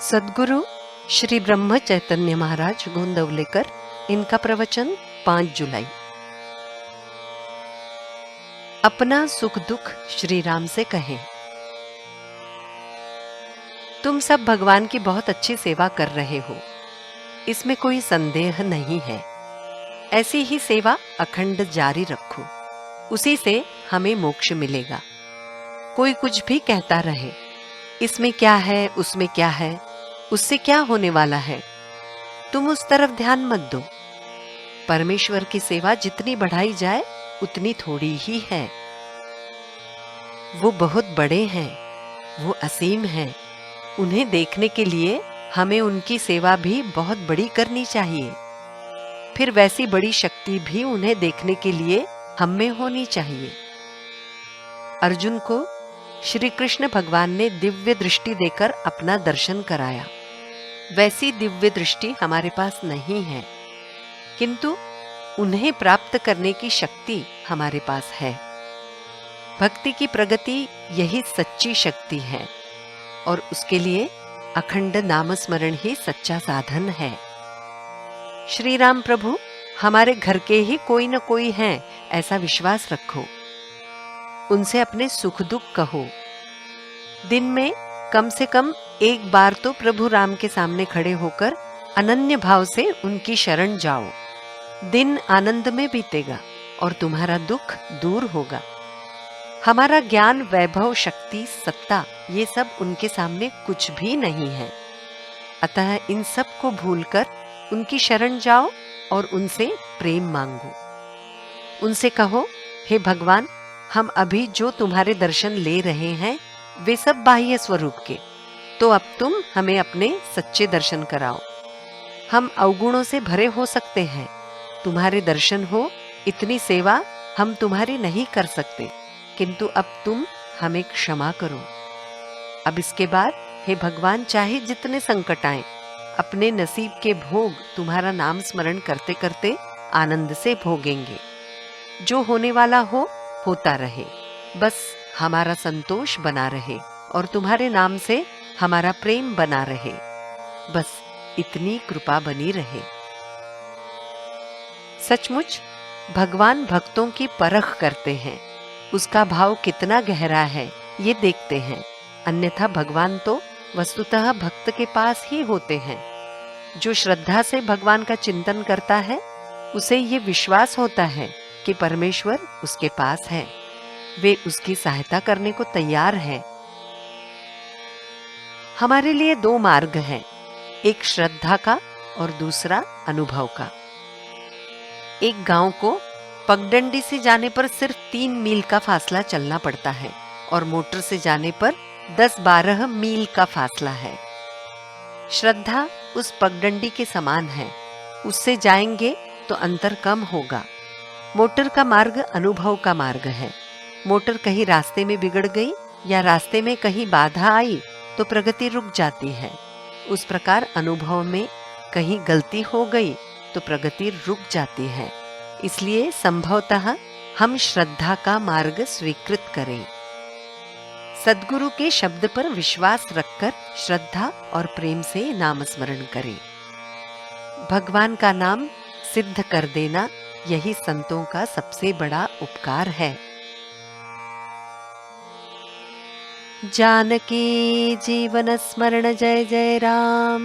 सद्गुरु श्री ब्रह्म चैतन्य महाराज गोंदवलेकर, इनका प्रवचन 5 जुलाई। अपना सुख दुख श्री राम से कहें। तुम सब भगवान की बहुत अच्छी सेवा कर रहे हो, इसमें कोई संदेह नहीं है। ऐसी ही सेवा अखंड जारी रखो, उसी से हमें मोक्ष मिलेगा। कोई कुछ भी कहता रहे, इसमें क्या है, उसमें क्या है, उससे क्या होने वाला है, तुम उस तरफ ध्यान मत दो। परमेश्वर की सेवा जितनी बढ़ाई जाए उतनी थोड़ी ही है। वो बहुत बड़े हैं, वो असीम हैं। उन्हें देखने के लिए हमें उनकी सेवा भी बहुत बड़ी करनी चाहिए। फिर वैसी बड़ी शक्ति भी उन्हें देखने के लिए हम में होनी चाहिए। अर्जुन को श्री कृष्ण भगवान ने दिव्य दृष्टि देकर अपना दर्शन कराया। वैसी दिव्य दृष्टि हमारे पास नहीं है, किंतु उन्हें प्राप्त करने की शक्ति हमारे पास है। भक्ति की प्रगति यही सच्ची शक्ति है, और उसके लिए अखंड नामस्मरण ही सच्चा साधन है। श्री राम प्रभु हमारे घर के ही कोई न कोई हैं, ऐसा विश्वास रखो। उनसे अपने सुख दुख कहो। दिन में कम से कम एक बार तो प्रभु राम के सामने खड़े होकर अनन्य भाव से उनकी शरण जाओ। दिन आनंद में बीतेगा और तुम्हारा दुख दूर होगा। हमारा ज्ञान, वैभव, शक्ति, सत्ता, ये सब उनके सामने कुछ भी नहीं है। अतः इन सब को भूलकर उनकी शरण जाओ और उनसे प्रेम मांगो। उनसे कहो, हे भगवान, हम अभी जो तुम्हारे दर्शन ले रहे हैं वे सब बाह्य स्वरूप के, तो अब तुम हमें अपने सच्चे दर्शन कराओ। हम अवगुणों से भरे हो सकते हैं, तुम्हारे दर्शन हो इतनी सेवा हम तुम्हारी नहीं कर सकते, किंतु अब तुम हमें क्षमा करो। अब इसके बाद हे भगवान, चाहे जितने संकट आए, अपने नसीब के भोग तुम्हारा नाम स्मरण करते करते आनंद से भोगेंगे। जो होने वाला हो होता रहे, बस हमारा संतोष बना रहे और तुम्हारे नाम से हमारा प्रेम बना रहे। बस इतनी कृपा बनी रहे। सचमुच भगवान भक्तों की परख करते हैं, उसका भाव कितना गहरा है ये देखते हैं। अन्यथा भगवान तो वस्तुतः भक्त के पास ही होते हैं। जो श्रद्धा से भगवान का चिंतन करता है, उसे ये विश्वास होता है कि परमेश्वर उसके पास है, वे उसकी सहायता करने को तैयार हैं। हमारे लिए 2 मार्ग हैं, एक श्रद्धा का और दूसरा अनुभव का। एक गांव को पगडंडी से जाने पर सिर्फ 3 मील का फासला चलना पड़ता है और मोटर से जाने पर 10-12 मील का फासला है। श्रद्धा उस पगडंडी के समान है, उससे जाएंगे तो अंतर कम होगा। मोटर का मार्ग अनुभव का मार्ग है। मोटर कहीं रास्ते में बिगड़ गई या रास्ते में कहीं बाधा आई तो प्रगति रुक जाती है। उस प्रकार अनुभव में कहीं गलती हो गई तो प्रगति रुक जाती है। इसलिए संभवतः हम श्रद्धा का मार्ग स्वीकृत करें। सद्गुरु के शब्द पर विश्वास रखकर श्रद्धा और प्रेम से नामस्मरण करें। भगवान का नाम सिद्ध कर देना, यही संतों का सबसे बड़ा उपकार है। जानकी जीवन स्मरण जय जय राम।